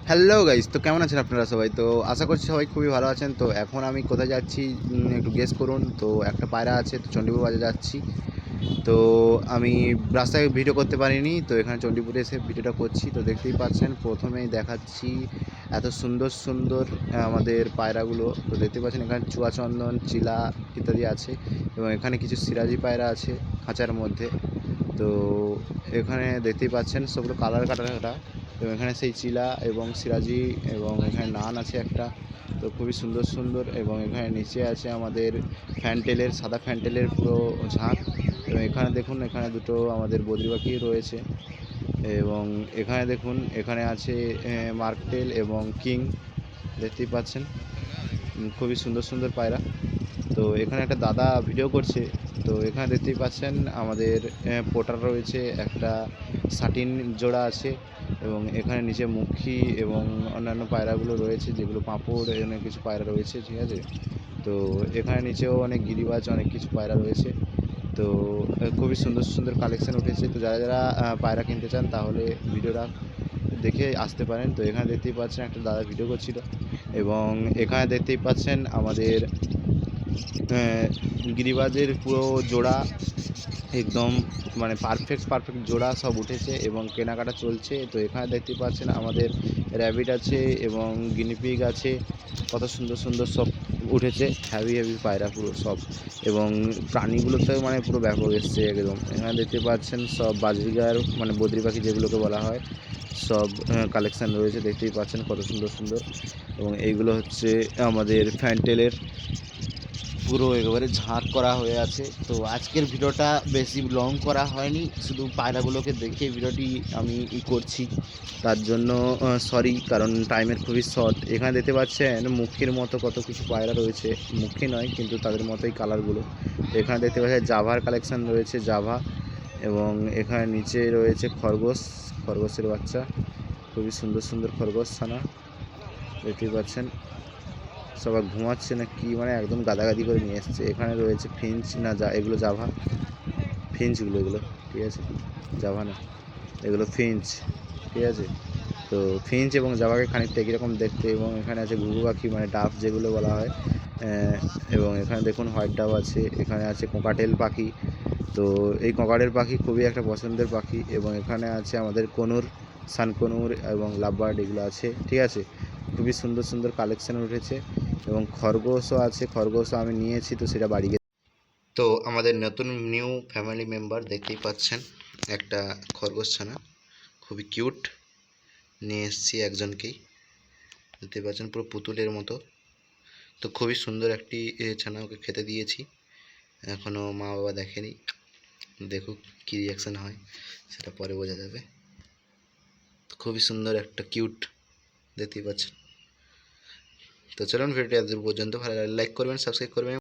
Hello guys, তো কেমন আছেন আপনারা সবাই? তো আশা করছি সবাই খুবই ভালো আছেন। তো এখন আমি কোথায় যাচ্ছি একটু গেস করুন। তো একটা পায়রা আছে, তো চণ্ডীপুর বাজার যাচ্ছি। তো আমি রাস্তায় ভিডিও করতে পারিনি, তো এখানে চণ্ডীপুরে এসে ভিডিওটা করছি। তো দেখতেই পাচ্ছেন, প্রথমেই দেখাচ্ছি এত সুন্দর সুন্দর আমাদের পায়রাগুলো। তো দেখতে পাচ্ছেন এখানে চুয়াচন্দন, চিলা ইত্যাদি আছে, এবং এখানে কিছু সিরাজি পায়রা আছে খাঁচার মধ্যে। তো এখানে দেখতেই পাচ্ছেন সবগুলো কালার কাটা কাটা, এবং এখানে সেই চিলা এবং সিরাজি, এবং এখানে নান আছে একটা। তো খুবই সুন্দর সুন্দর, এবং এখানে নিচে আছে আমাদের ফ্যান্টেলের, সাদা ফ্যান্টেলের পুরো ঝাঁক। এবং এখানে দেখুন, এখানে দুটো আমাদের বদ্রি পাখি রয়েছে, এবং এখানে দেখুন এখানে আছে মার্কটেল এবং কিং, দেখতেই পাচ্ছেন। খুবই সুন্দর সুন্দর পায়রা। তো এখানে একটা দাদা ভিডিও করছে। তো এখানে দেখতেই পাচ্ছেন আমাদের পোটার রয়েছে একটা, সাটিন জোড়া আছে, এবং এখানে নিচে মুখী এবং অন্যান্য পায়রাগুলো রয়েছে, যেগুলো পাঁপড়, অনেক কিছু পায়রা রয়েছে, ঠিক আছে। তো এখানে নিচেও অনেক গিরিবাজ, অনেক কিছু পায়রা রয়েছে। তো খুবই সুন্দর সুন্দর কালেকশান উঠেছে। তো যারা যারা পায়রা কিনতে চান তাহলে ভিডিওটা দেখে আসতে পারেন। তো এখানে দেখতেই পাচ্ছেন একটা দাদা ভিডিও করছিল, এবং এখানে দেখতেই পাচ্ছেন আমাদের গিরিবাজের পুরো জোড়া, একদম মানে পারফেক্ট পারফেক্ট জোড়া সব উঠেছে এবং কেনাকাটা চলছে। তো এখানে দেখতে পাচ্ছেন আমাদের র্যাবিট আছে এবং গিনিপিগ আছে, কত সুন্দর সুন্দর সব উঠেছে, হেভি হেভি পায়রা পুরো সব। এবং প্রাণীগুলোতে মানে পুরো ব্যাপক এসছে একদম। এখানে দেখতে পাচ্ছেন সব বাজরিগার, মানে বদ্রি পাখি যেগুলোকে বলা হয়, সব কালেকশান রয়েছে, দেখতেই পাচ্ছেন কত সুন্দর সুন্দর। এবং এইগুলো হচ্ছে আমাদের ফ্যান্টেলের পুরো একেবারে ঝাঁক করা হয়ে আছে। তো আজকের ভিডিওটা বেশি লং করা হয়নি, শুধু পায়রাগুলোকে দেখে ভিডিওটি আমি করছি, তার জন্য সরি, কারণ টাইমের খুবই শর্ট। এখানে দেখতে পাচ্ছেন মুখির মতো কত কিছু পায়রা রয়েছে, মুখী নয় কিন্তু তাদের মতোই কালারগুলো। তো এখানে দেখতে পাচ্ছেন জাভার কালেকশান রয়েছে, জাভা। এবং এখানে নিচে রয়েছে খরগোশ, খরগোশের বাচ্চা, খুবই সুন্দর সুন্দর খরগোশ ছানা, দেখতেই পাচ্ছেন। সবাই ঘুমাচ্ছে না কি, মানে একদম গাদাগাদি করে নিয়ে এসছে। এখানে রয়েছে ফিঞ্চ, না যা এগুলো জাভা, ফিঞ্চগুলো এগুলো, ঠিক আছে, জাভা না, এগুলো ফিঞ্চ, ঠিক আছে। তো ফিঞ্চ এবং জাভাকে খানিকটা একই রকম দেখতে। এবং এখানে আছে ঘুঘু পাখি, মানে ডাফ যেগুলো বলা হয়। এবং এখানে দেখুন হোয়াইট ডাব আছে, এখানে আছে কোকাটেল পাখি। তো এই কোকাটেল পাখি খুবই একটা পছন্দের পাখি। এবং এখানে আছে আমাদের কনুর, সানকনুর এবং লাভবার্ড, এগুলো আছে, ঠিক আছে। খুবই সুন্দর সুন্দর কালেকশান উঠেছে। এবং খরগোশও আছে, খরগোশও আমি নিয়েছি, তো সেটা বাড়ি গিয়ে। তো আমাদের নতুন নিউ ফ্যামিলি মেম্বার, দেখতেই পাচ্ছেন একটা খরগোশ ছানা, খুবই কিউট, নিয়ে এসেছি একজনকেই, দেখতে পাচ্ছেন পুরো পুতুলের মতো। তো খুবই সুন্দর একটি ছানা, ওকে খেতে দিয়েছি, এখনও মা বাবা দেখেনি, দেখুক কী রিয়াকশান হয় সেটা পরে বোঝা যাবে। খুবই সুন্দর একটা কিউট, দেখতেই পাচ্ছেন। তো চলুন ভিডিওটি এত দূর পর্যন্ত, ভালো লাগলে লাইক করবেন, সাবস্ক্রাইব করবেন।